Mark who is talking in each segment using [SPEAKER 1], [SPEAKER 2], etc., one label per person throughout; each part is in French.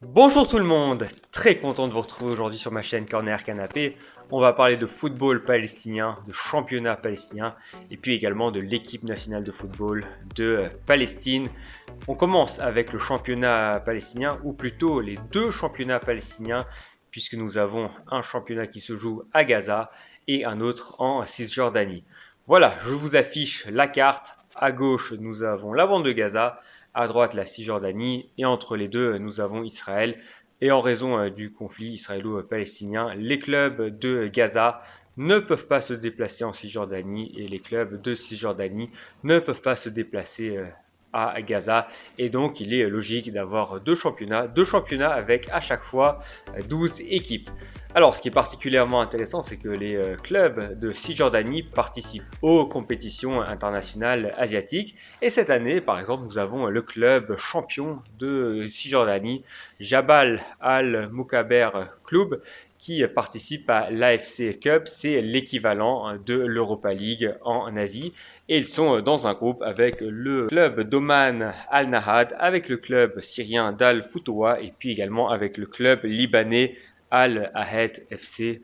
[SPEAKER 1] Bonjour tout le monde, très content de vous retrouver aujourd'hui sur ma chaîne Corner Canapé. On va parler de football palestinien, de championnat palestinien et puis également de l'équipe nationale de football de Palestine. On commence avec le championnat palestinien ou plutôt les deux championnats palestiniens puisque nous avons un championnat qui se joue à Gaza et un autre en Cisjordanie. Voilà, je vous affiche la carte. À gauche, nous avons la bande de Gaza, à droite la Cisjordanie et entre les deux nous avons Israël. Et en raison du conflit israélo-palestinien, les clubs de Gaza ne peuvent pas se déplacer en Cisjordanie et les clubs de Cisjordanie ne peuvent pas se déplacer à Gaza. Et donc il est logique d'avoir deux championnats avec à chaque fois 12 équipes. Alors, ce qui est particulièrement intéressant, c'est que les clubs de Cisjordanie participent aux compétitions internationales asiatiques. Et cette année, par exemple, nous avons le club champion de Cisjordanie, Jabal Al-Moukaber Club, qui participe à l'AFC Cup. C'est l'équivalent de l'Europa League en Asie. Et ils sont dans un groupe avec le club d'Oman Al-Nahad, avec le club syrien d'Al Foutoua et puis également avec le club libanais Al-Ahed FC.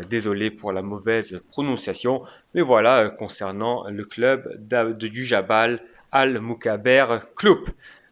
[SPEAKER 1] Désolé pour la mauvaise prononciation, mais voilà concernant le club du Jabal Al-Moukaber Club.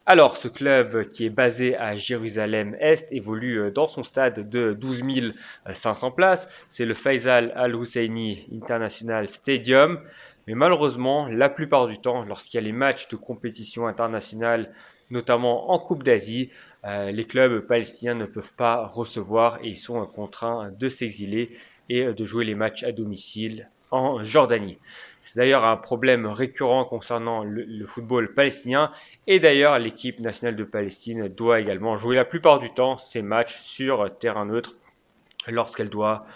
[SPEAKER 1] Alors, ce club qui est basé à Jérusalem-Est évolue dans son stade de 12 500 places. C'est le Faisal Al-Husseini International Stadium. Mais malheureusement, la plupart du temps, lorsqu'il y a les matchs de compétition internationale, notamment en Coupe d'Asie, les clubs palestiniens ne peuvent pas recevoir et ils sont contraints de s'exiler et de jouer les matchs à domicile en Jordanie. C'est d'ailleurs un problème récurrent concernant le football palestinien et d'ailleurs l'équipe nationale de Palestine doit également jouer la plupart du temps ses matchs sur terrain neutre lorsqu'elle doit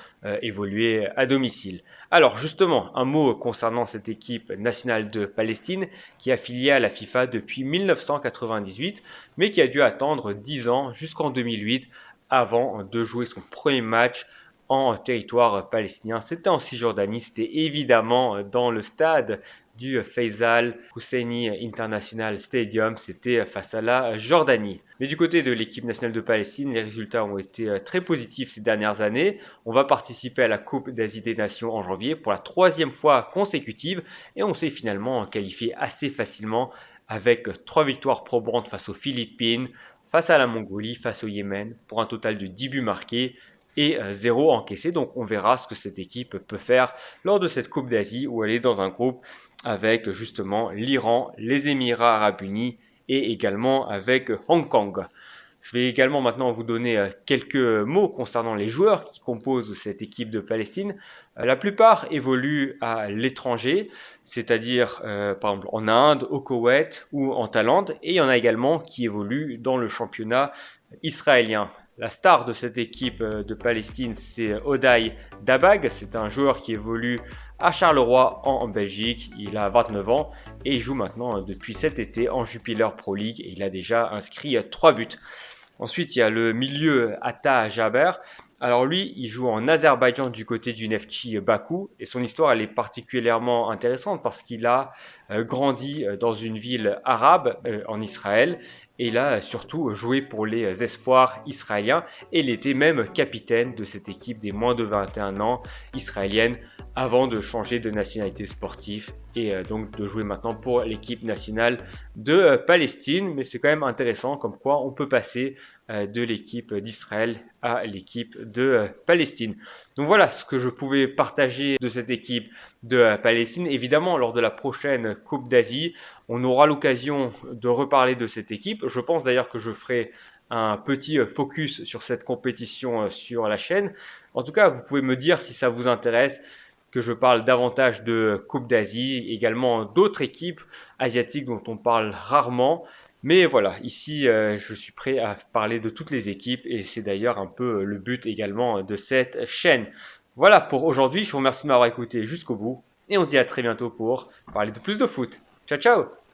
[SPEAKER 1] évoluer à domicile. Alors justement, un mot concernant cette équipe nationale de Palestine qui est affiliée à la FIFA depuis 1998, mais qui a dû attendre 10 ans jusqu'en 2008 avant de jouer son premier match en territoire palestinien. C'était en Cisjordanie, c'était évidemment dans le stade du Faisal Husseini International Stadium, c'était face à la Jordanie. Mais du côté de l'équipe nationale de Palestine, les résultats ont été très positifs ces dernières années. On va participer à la Coupe d'Asie des Nations en janvier pour la troisième fois consécutive et on s'est finalement qualifié assez facilement avec 3 victoires probantes face aux Philippines, face à la Mongolie, face au Yémen pour un total de 10 buts marqués et 0 encaissé. Donc on verra ce que cette équipe peut faire lors de cette Coupe d'Asie où elle est dans un groupe avec justement l'Iran, les Émirats Arabes Unis et également avec Hong Kong. Je vais également maintenant vous donner quelques mots concernant les joueurs qui composent cette équipe de Palestine. La plupart évoluent à l'étranger, c'est-à-dire par exemple en Inde, au Koweït ou en Thaïlande, et il y en a également qui évoluent dans le championnat israélien. La star de cette équipe de Palestine, c'est Oday Dabag. C'est un joueur qui évolue à Charleroi en Belgique. Il a 29 ans et il joue maintenant depuis cet été en Jupiler Pro League et il a déjà inscrit 3 buts. Ensuite, il y a le milieu Atta Jaber. Alors lui, il joue en Azerbaïdjan du côté du Neftchi Bakou et son histoire elle est particulièrement intéressante parce qu'il a grandi dans une ville arabe en Israël et il a surtout joué pour les espoirs israéliens et il était même capitaine de cette équipe des moins de 21 ans israélienne avant de changer de nationalité sportive et donc de jouer maintenant pour l'équipe nationale de Palestine. Mais c'est quand même intéressant comme quoi on peut passer de l'équipe d'Israël à l'équipe de Palestine. Donc voilà ce que je pouvais partager de cette équipe de Palestine. Évidemment, lors de la prochaine Coupe d'Asie, on aura l'occasion de reparler de cette équipe. Je pense d'ailleurs que je ferai un petit focus sur cette compétition sur la chaîne. En tout cas, vous pouvez me dire si ça vous intéresse que je parle davantage de Coupe d'Asie, également d'autres équipes asiatiques dont on parle rarement. Mais voilà, ici, je suis prêt à parler de toutes les équipes et c'est d'ailleurs un peu le but également de cette chaîne. Voilà pour aujourd'hui, je vous remercie de m'avoir écouté jusqu'au bout et on se dit à très bientôt pour parler de plus de foot. Ciao ciao!